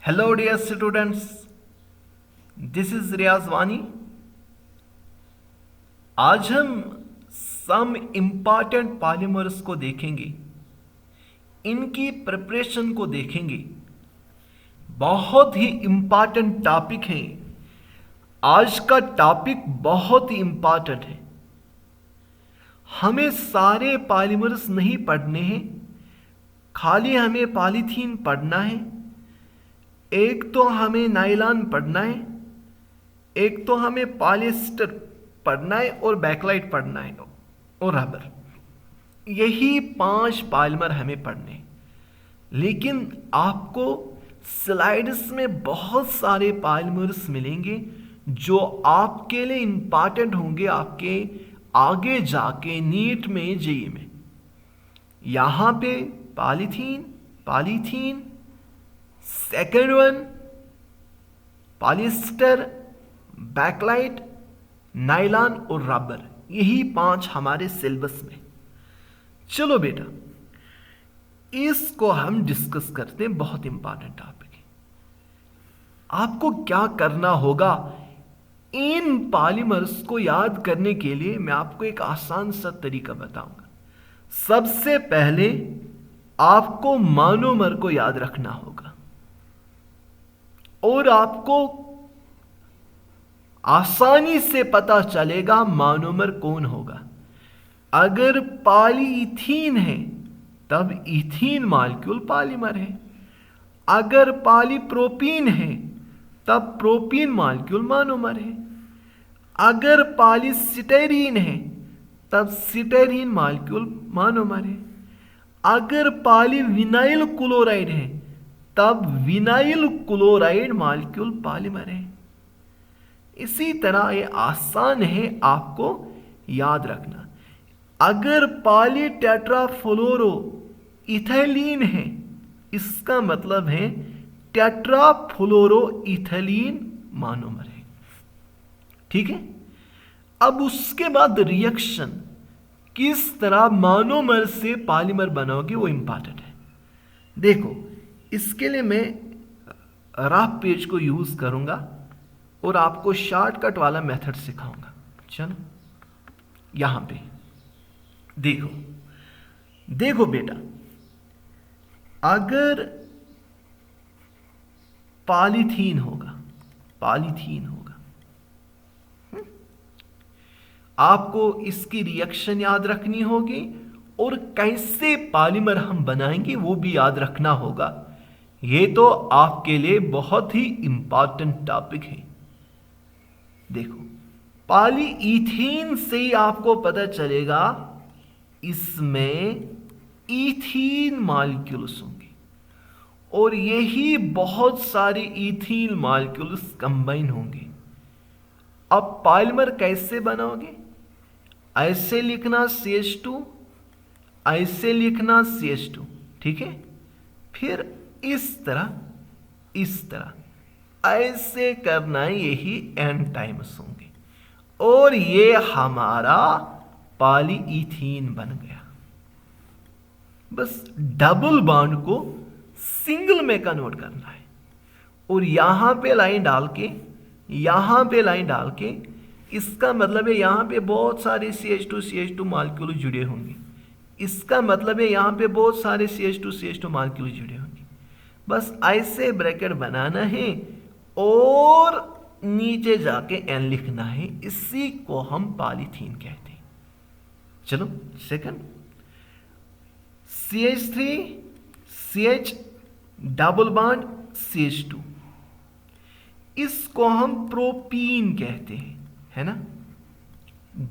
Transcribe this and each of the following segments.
Hello dear students, this is रियाज वानी। आज हम सम इम्पॉर्टेंट पॉलीमर्स को देखेंगे, इनकी प्रिपरेशन को देखेंगे। बहुत ही इम्पॉर्टेंट टॉपिक है। आज का टॉपिक बहुत ही इम्पॉर्टेंट है। हमें सारे पॉलीमर्स नहीं पढ़ने हैं, खाली हमें पॉलीथीन पढ़ना है। एक तो हमें नायलॉन पढ़ना है, एक तो हमें पॉलिएस्टर पढ़ना है और बैकलाइट पढ़ना है और रबर। यही 5 पॉलीमर हमें पढ़ने हैं। लेकिन आपको स्लाइड्स में बहुत सारे पॉलीमर्स मिलेंगे जो आपके लिए इंपॉर्टेंट होंगे आपके आगे जाके नीट में, जेईई में। यहाँ पे polythene, second one polyester, bakelite, nylon और रबर। यही 5 हमारे सिलेबस में। चलो बेटा, इसको हम डिस्कस करते हैं। बहुत इंपॉर्टेंट टॉपिक है। आपको क्या करना होगा, इन पॉलीमर्स को याद करने के लिए मैं आपको एक आसान सा तरीका बताऊंगा। सबसे पहले आपको मोनोमर को याद रखना होगा और आपको आसानी से पता चलेगा मोनोमर कौन होगा। अगर पॉलीइथीन है तब इथीन मॉलिक्यूल पॉलीमर है। अगर पॉलीप्रोपीन है तब प्रोपीन मॉलिक्यूल मोनोमर है। अगर पॉलीस्टीरीन है तब स्टीरीन मॉलिक्यूल मोनोमर है। अगर पॉलीविनाइल क्लोराइड है तब विनाइल क्लोराइड मॉलिक्यूल पॉलीमर है। इसी तरह ये आसान है आपको याद रखना। अगर पॉलीटेट्राफ्लोरो इथाइलीन है, इसका मतलब है टेट्राफ्लोरो इथाइलीन मोनोमर है। ठीक है। अब उसके बाद रिएक्शन किस तरह मोनोमर से पॉलीमर बनाओगे वो इंपॉर्टेंट है। देखो, इसके लिए मैं रफ पेज को यूज करूंगा और आपको शॉर्टकट वाला मेथड सिखाऊंगा। चलो यहां पे देखो बेटा, अगर पॉलीथीन होगा, आपको इसकी रिएक्शन याद रखनी होगी और कैसे पॉलीमर हम बनाएंगे वो भी याद रखना होगा। ये तो आपके लिए बहुत ही इंपॉर्टेंट टॉपिक है। देखो, पॉलीइथीन से ही आपको पता चलेगा इसमें इथीन मॉलिक्यूल्स होंगे और यही बहुत सारे इथीन मॉलिक्यूल्स कंबाइन होंगे। अब पॉलीमर कैसे बनाओगे? ऐसे लिखना CH2, ऐसे लिखना CH2, ठीक है। फिर इस तरह ऐसे करना, यही एन टाइम्स होंगे और ये हमारा पॉलीइथीन बन गया। बस डबल बॉन्ड को सिंगल में कन्वर्ट करना है और यहां पे लाइन डाल के इसका मतलब है यहां पे बहुत सारे CH2 मॉलिक्यूल जुड़े होंगे। इसका मतलब है यहां पे बहुत सारे CH2 मॉलिक्यूल जुड़े होंगे। बस ऐसे ब्रैकेट बनाना है और नीचे जाके एन लिखना है। इसी को हम पॉलीथीन कहते हैं। चलो second, CH3 CH double bond CH2, इसको हम प्रोपीन कहते हैं, है ना।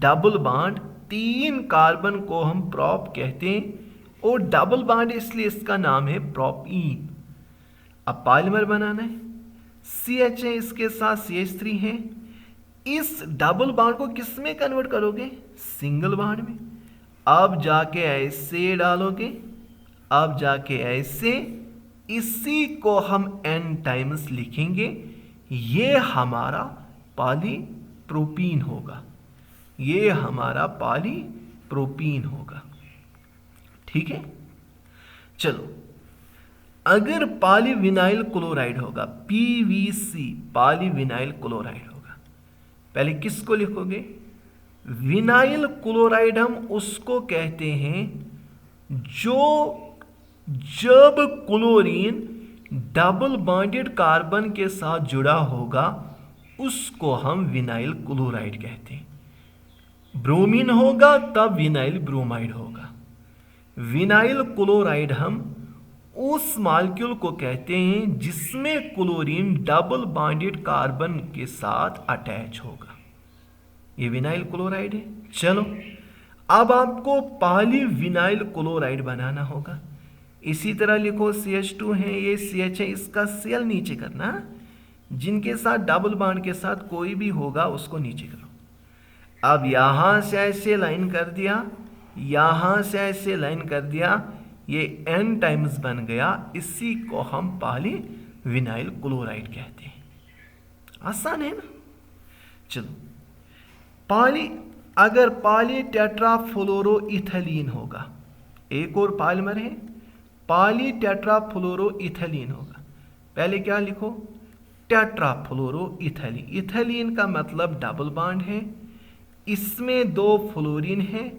डबल बॉन्ड 3 कार्बन को हम प्रोप कहते हैं और डबल बॉन्ड इसलिए इसका नाम है प्रोपीन। अब पॉलीमर बनाना है, CH है, इसके साथ CH3 है। इस डबल बॉन्ड को किस में कन्वर्ट करोगे? सिंगल बॉन्ड में। अब जाके ऐसे डालोगे, अब जाके ऐसे, इसी को हम n टाइम्स लिखेंगे। ये हमारा पॉलीप्रोपीन होगा, ये हमारा पॉलीप्रोपीन होगा। ठीक है। चलो अगर पॉलीविनाइल क्लोराइड होगा, PVC पॉलीविनाइल क्लोराइड होगा, पहले किसको लिखोगे? विनाइल क्लोराइड हम उसको कहते हैं जो जब क्लोरीन डबल बॉन्डेड कार्बन के साथ जुड़ा होगा उसको हम विनाइल क्लोराइड कहते हैं। ब्रोमीन होगा तब विनाइल ब्रोमाइड होगा। विनाइल क्लोराइड हम उस मॉलिक्यूल को कहते हैं जिसमें क्लोरीन डबल बॉन्डेड कार्बन के साथ अटैच होगा, ये विनाइल क्लोराइड है। चलो अब आपको पॉलीविनाइल क्लोराइड बनाना होगा। इसी तरह लिखो CH2 है, ये CH है, इसका Cl नीचे करना, जिनके साथ डबल बॉन्ड के साथ कोई भी होगा उसको नीचे करो। अब यहां से ऐसे लाइन कर दिया, यहां से ऐसे लाइन कर दिया, ये N टाइम्स बन गया, इसी को हम पॉलीविनाइल क्लोराइड कहते हैं। आसान है ना। चलो अगर पॉलीटेट्राफ्लोरोइथिलीन होगा, एक और पॉलीमर है, पॉलीटेट्राफ्लोरोइथिलीन होगा, पहले क्या लिखो? टेट्राफ्लोरोइथिलीन। इथिलीन का मतलब डबल बॉन्ड है, इसमें 2 फ्लोरीन है,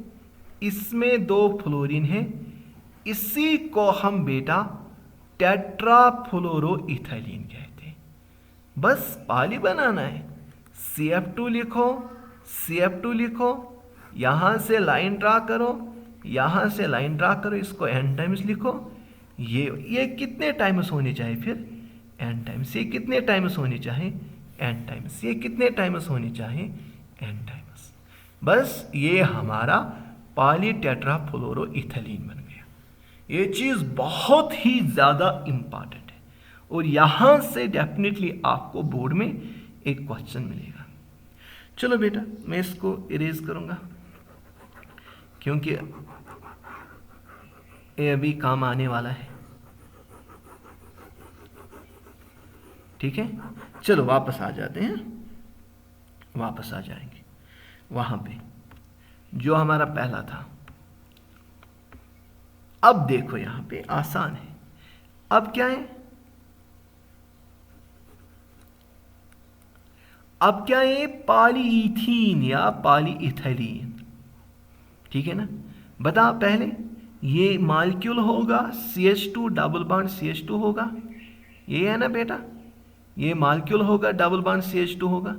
इसमें 2 फ्लोरीन है, इसी को हम बेटा टेट्राफ्लोरोइथिलीन कहते हैं। बस पॉली बनाना है। CF2 लिखो, CF2 लिखो, यहां से लाइन ड्रा करो, यहां से लाइन ड्रा करो, इसको N टाइम्स लिखो। ये कितने टाइम्स होनी चाहिए फिर? N times. ये कितने टाइम्स होनी चाहिए? N times. ये कितने टाइम्स होनी चाहिए? N times. बस ये हमारा पॉलीटेट्राफ्लोरोइथिलीन बन गया। ये चीज़ बहुत ही ज़्यादा इम्पॉर्टेंट है और यहाँ से डेफिनेटली आपको बोर्ड में एक क्वेश्चन मिलेगा। चलो बेटा मैं इसको इरेज करूँगा क्योंकि ये अभी काम आने वाला है। ठीक है, चलो वापस आ जाते हैं, वापस आ जाएंगे वहाँ पे जो हमारा पहला था। अब देखो यहाँ पे आसान है। अब क्या है? अब क्या है? पॉलीइथीन या पॉलीइथिलीन। ठीक है ना। बता पहले ये मॉलिक्यूल होगा CH2 डबल बॉन्ड CH2 होगा, ये है ना बेटा, ये मॉलिक्यूल होगा डबल बॉन्ड CH2 होगा।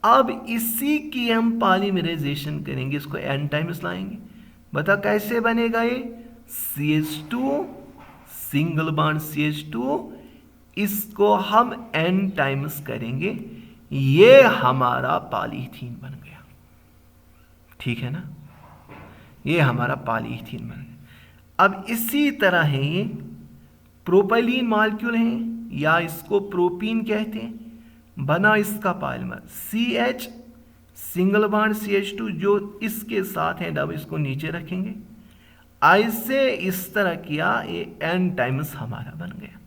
अब इसी की हम पॉलीमराइजेशन करेंगे, इसको N टाइम्स लाएंगे। बता कैसे बनेगा ये? CH2 सिंगल बॉन्ड CH2, इसको हम N टाइम्स करेंगे, ये हमारा पॉलीइथीन बन गया। ठीक है ना, ये हमारा पॉलीइथीन बन गया। अब इसी तरह है ये प्रोपाइलीन मॉलिक्यूल है या इसको प्रोपीन कहते हैं, बना इसका polymer CH single bond CH2 जो इसके साथ है डबल, इसको नीचे रखेंगे, ऐसे इस तरह किया, ये N टाइम्स हमारा बन गया।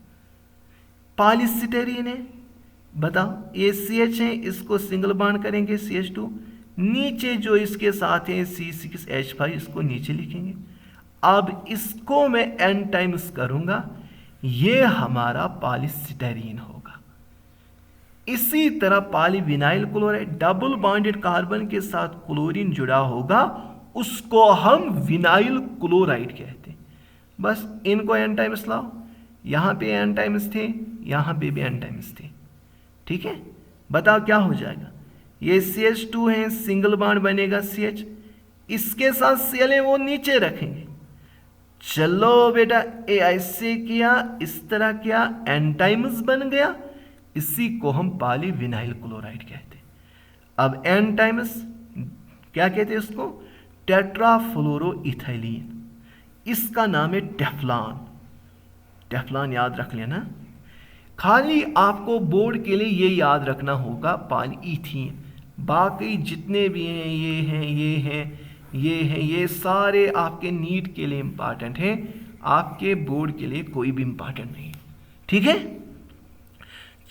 पॉलीस्टीरीन है, बताओ ये CH है, इसको सिंगल बॉन्ड करेंगे CH2, नीचे जो इसके साथ है C6H5, इसको नीचे लिखेंगे। अब इसको मैं N टाइम्स करूंगा, ये हमारा पॉलीस्टीरीन होगा। इसी तरह polyvinyl chloride double bonded carbon के साथ क्लोरीन जुड़ा होगा, उसको हम विनाइल क्लोराइड कहते हैं। बस इनको N टाइम्स लाओ, यहाँ पे N टाइम्स थे, यहाँ पे भी N टाइम्स थे। ठीक है, बताओ क्या हो जाएगा? ये CH2 है, सिंगल बॉन्ड बनेगा CH, इसके साथ Cl है वो नीचे रखेंगे। चलो बेटा ए ऐसे किया, इस तरह किया, N टाइम्स बन गया, इसी को हम पॉलीविनाइल क्लोराइड कहते हैं। अब N टाइम्स क्या कहते हैं इसको? टेट्राफ्लोरोइथिलीन। इसका नाम है टेफ्लॉन। टेफ्लॉन याद रख लेना। खाली आपको बोर्ड के लिए ये याद रखना होगा पॉलीइथीन, बाकी जितने भी हैं ये हैं ये हैं ये हैं, ये सारे आपके नीट के लिए इंपॉर्टेंट हैं, आपके बोर्ड के लिए कोई भी इंपॉर्टेंट नहीं। ठीक है,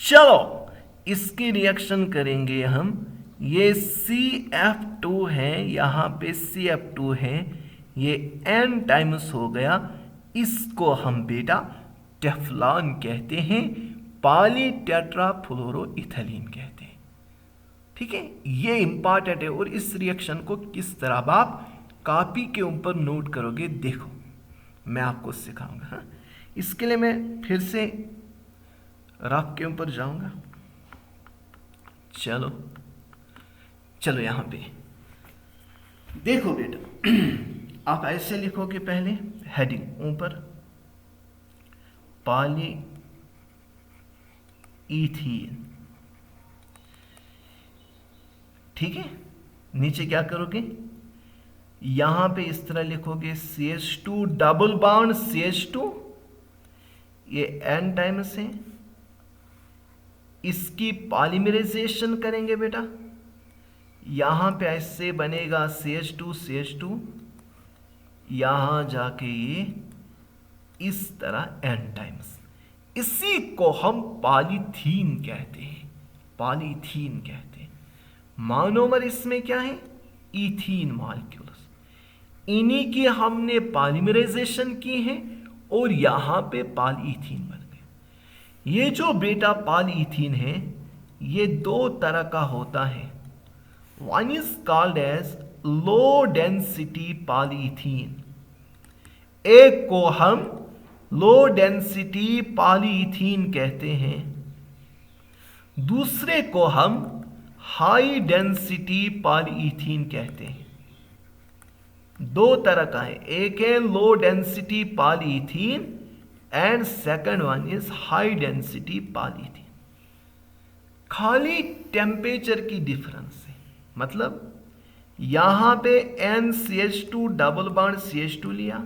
चलो इसकी रिएक्शन करेंगे हम। ये CF2 है, यहाँ पे CF2 है, ये N टाइम्स हो गया, इसको हम बेटा टेफ्लॉन कहते हैं, पॉलीटेट्राफ्लोरोइथिलीन कहते हैं। ठीक है, ये इंपॉर्टेंट है। और इस रिएक्शन को किस तरह आप कॉपी के ऊपर नोट करोगे, देखो मैं आपको सिखाऊंगा। हाँ? इसके लिए मैं फिर से रफ के ऊपर जाऊंगा। चलो यहां पे देखो बेटा, आप ऐसे लिखोगे, पहले हेडिंग ऊपर पॉलीईथीन, ठीक है। नीचे क्या करोगे, यहां पे इस तरह लिखोगे CH2 डबल बॉन्ड CH2, ये N टाइम्स है, इसकी पॉलीमराइजेशन करेंगे बेटा। यहां पे ऐसे बनेगा CH2 यहां जाके ये इस तरह N टाइम्स, इसी को हम पॉलीथीन कहते हैं, पॉलीथीन कहते हैं। मोनोमर इसमें क्या है, इथीन मॉलिक्यूल्स, इन्हीं की हमने पॉलीमराइजेशन की है और यहां पे पॉलीथीन बन गए। ये जो बेटा पॉलीथीन है, ये दो तरह का होता है। One is called as low density polythene, एक को हम लो डेंसिटी पॉलीथीन कहते हैं, दूसरे को हम हाई डेंसिटी पॉलीथीन कहते हैं। दो तरह का है, एक है लो density polythene and second one is high density polythene. खाली टेम्परेचर की डिफरेंस है, मतलब यहां पे NCH2 डबल बॉन्ड CH2 लिया,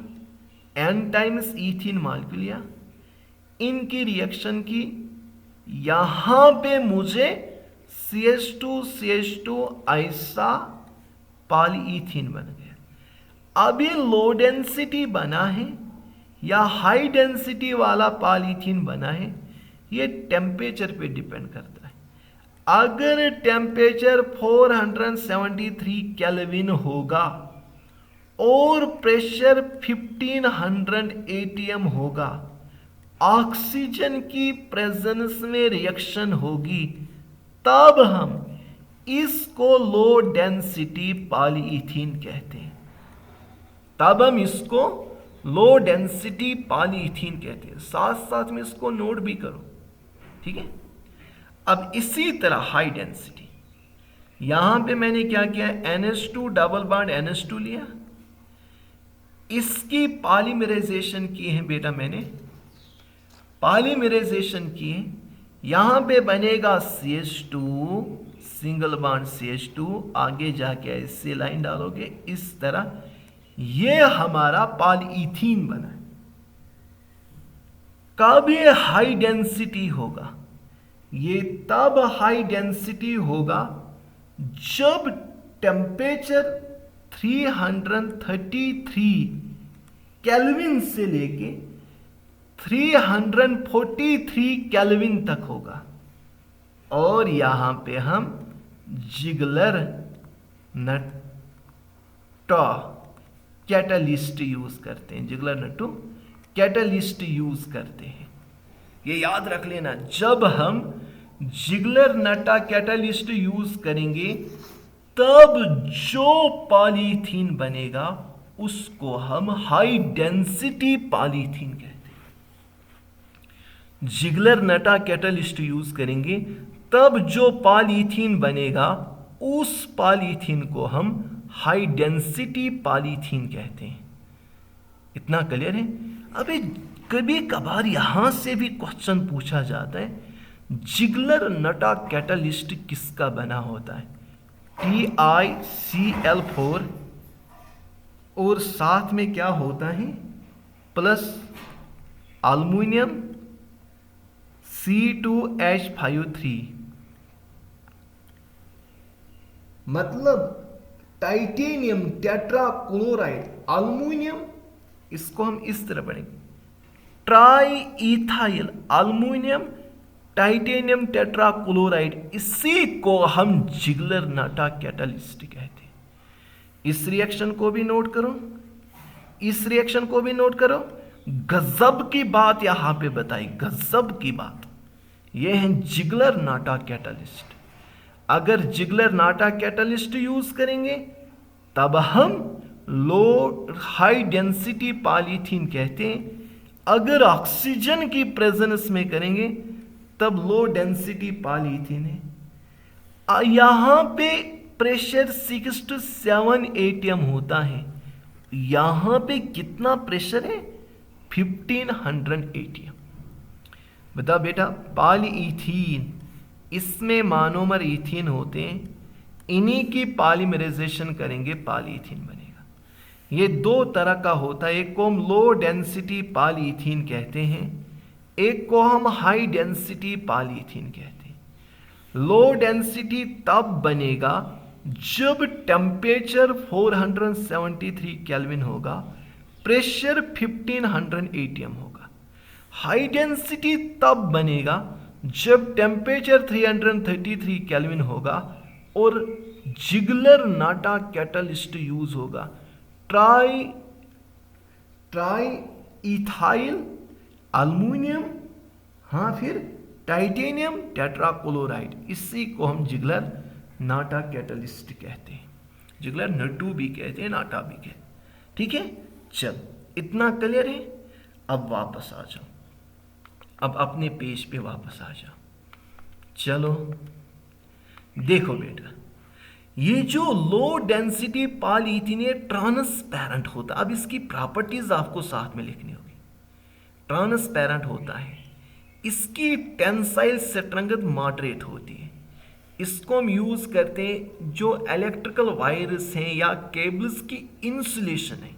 N टाइम्स इथीन मॉलिक्यूल लिया, इनकी रिएक्शन की, यहां पे मुझे CH2 ऐसा पॉलीइथीन बन गया। अभी लो डेंसिटी बना है या हाई डेंसिटी वाला पॉलीथीन बना है, ये टेम्परेचर पे डिपेंड करता है। अगर टेम्परेचर 473 केल्विन होगा और प्रेशर 1500 atm होगा, ऑक्सीजन की प्रेजेंस में रिएक्शन होगी, तब हम इसको लो डेंसिटी पॉलीइथीन कहते हैं। तब हम इसको लो डेंसिटी पॉलीइथीन कहते हैं। साथ साथ में इसको नोट भी करो, ठीक है। अब इसी तरह हाई डेंसिटी, यहां पे मैंने क्या किया, NH2 डबल बॉन्ड NH2 लिया, इसकी पॉलीमराइजेशन की है बेटा, मैंने पॉलीमराइजेशन की है। यहां पे बनेगा CH2 सिंगल बॉन्ड CH2, आगे जाके ऐसे लाइन डालोगे इस तरह, ये हमारा पॉलीइथीन बना है। कब ये हाई डेंसिटी होगा, ये तब हाई डेंसिटी होगा जब टेम्परेचर 333 केल्विन से लेके 343 केल्विन तक होगा। और यहां पे हम जिगलर नट्टा कैटलिस्ट यूज करते हैं, जिगलर नट्टू कैटलिस्ट यूज करते हैं। ये याद रख लेना, जब हम जिगलर नट्टा कैटलिस्ट यूज करेंगे तब जो पॉलीथीन बनेगा उसको हम हाई डेंसिटी पॉलीथीन कहते हैं। जिगलर नट्टा कैटलिस्ट यूज करेंगे तब जो पॉलीथीन बनेगा उस पॉलीथीन को हम हाई डेंसिटी पॉलीथीन कहते हैं। इतना क्लियर है। अभी कभी कभार यहां से भी क्वेश्चन पूछा जाता है, जिगलर नट्टा कैटलिस्ट किसका बना होता है, TiCl4 और साथ में क्या होता है प्लस एल्युमिनियम C2H53, मतलब टाइटेनियम टेट्राक्लोराइड एल्युमिनियम, इसको हम इस तरह पढ़ेंगे try ethyl aluminium titanium tetrachloride, इसी को हम जिगलर नट्टा कैटलिस्ट कहते हैं। इस रिएक्शन को भी नोट करो, इस रिएक्शन को भी नोट करो। गजब की बात यहां पे बताई, गजब की बात। यह है जिगलर नाटा कैटलिस्ट। अगर जिगलर नाटा कैटलिस्ट यूज करेंगे तब हम लो हाई डेंसिटी पॉलीथीन कहते हैं। अगर ऑक्सीजन की प्रेजेंस में करेंगे तब लो डेंसिटी पॉलीथीन है। यहां पे प्रेशर 6 to 7 atm होता है। यहां पे कितना प्रेशर है? 1500 atm। बताओ बेटा, पॉलीइथीन, इसमें मोनोमर इथीन होते हैं, इन्हीं की पॉलीमराइजेशन करेंगे, पॉलीइथीन बनेगा। ये दो तरह का होता है, एक को हम लो डेंसिटी पॉलीइथीन कहते हैं, एक को हम हाई डेंसिटी पॉलीइथीन कहते हैं। लो डेंसिटी तब बनेगा जब टेम्परेचर 473 केल्विन होगा, प्रेशर 1500 atm होगा। हाई डेंसिटी तब बनेगा जब टेम्परेचर 333 केल्विन होगा और जिगलर नाटा कैटलिस्ट यूज होगा। ट्राई इथाइल अल्मीनियम, हाँ, फिर टाइटेनियम टेट्राक्लोराइड, इसी को हम जिगलर नाटा कैटलिस्ट कहते हैं। जिगलर नटू भी कहते हैं, नाटा भी कहते हैं। ठीक है, चल इतना क्लियर है। अब वापस आ जाओ, अब अपने पेज पे वापस आ जाओ। चलो देखो बेटा, ये जो लो डेंसिटी पॉलीइथीन है ट्रांसपेरेंट होता है। अब इसकी प्रॉपर्टीज आपको साथ में लिखनी होगी। ट्रांसपेरेंट होता है, इसकी टेंसाइल स्ट्रेंथ मॉडरेट होती है। इसको हम यूज करते हैं जो इलेक्ट्रिकल वायर्स हैं या केबल्स की इंसुलेशन है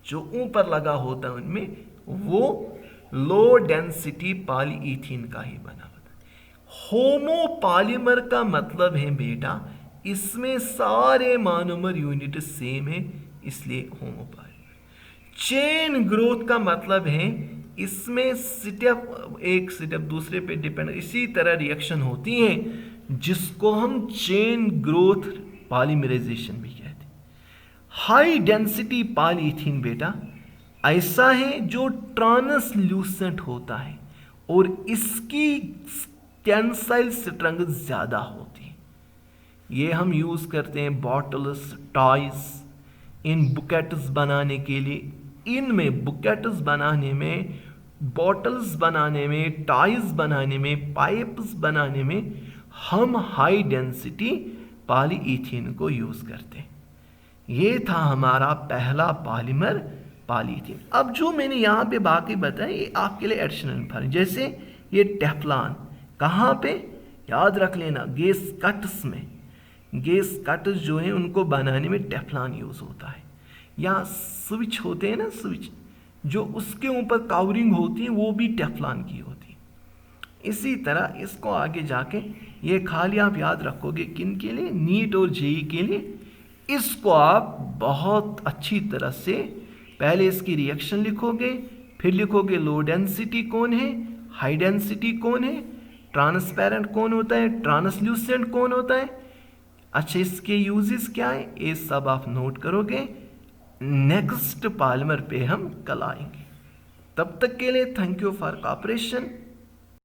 जो ऊपर लगा होता है, उनमें वो लो डेंसिटी पॉलीइथीन का ही बना होता है। होमोपॉलीमर का मतलब है बेटा, इसमें सारे मोनोमर यूनिट सेम है, इसलिए होमोपॉलीमर। चेन ग्रोथ का मतलब है इसमें स्टेप एक स्टेप दूसरे पे डिपेंड, इसी तरह रिएक्शन होती है, जिसको हम चेन ग्रोथ पॉलीमराइजेशन भी कहते हैं। हाई डेंसिटी पॉलीइथीन बेटा ऐसा है जो ट्रांसल्यूसेंट होता है और इसकी टेंसाइल स्ट्रेंथ ज्यादा होती है। ये हम यूज करते हैं बॉटल्स, टॉयज, इन बुकेट्स बनाने के लिए। इनमें बुकेट्स बनाने में, बॉटल्स बनाने में, टॉयज बनाने में, पाइप्स बनाने में हम हाई डेंसिटी पॉलीइथीन को यूज करते हैं। ये था हमारा पहला पॉलीमर पॉलीइथीन। अब जो मैंने यहाँ पे बाकी बताया ये आपके लिए एडिशनल इन्फॉर्मेशन, जैसे ये टेफ्लॉन कहाँ पे, याद रख लेना, गैस कट्स में। गैस कट्स जो है उनको बनाने में टेफ्लॉन यूज होता है। या स्विच होते हैं ना, स्विच जो उसके ऊपर कवरिंग होती है वो भी टेफ्लॉन की होती है। इसी तरह इसको आगे जाके ये खाली आप याद रखोगे किन के लिए, नीट और जेई के लिए। इसको आप बहुत अच्छी तरह से पहले इसकी रिएक्शन लिखोगे, फिर लिखोगे लो डेंसिटी कौन है, हाई डेंसिटी कौन है, ट्रांसपेरेंट कौन होता है, ट्रांसल्यूसेंट कौन होता है। अच्छा, इसके यूजेस क्या है, ये सब आप नोट करोगे। नेक्स्ट पॉलीमर पे हम कल आएंगे। तब तक के लिए थैंक यू फॉर कोऑपरेशन।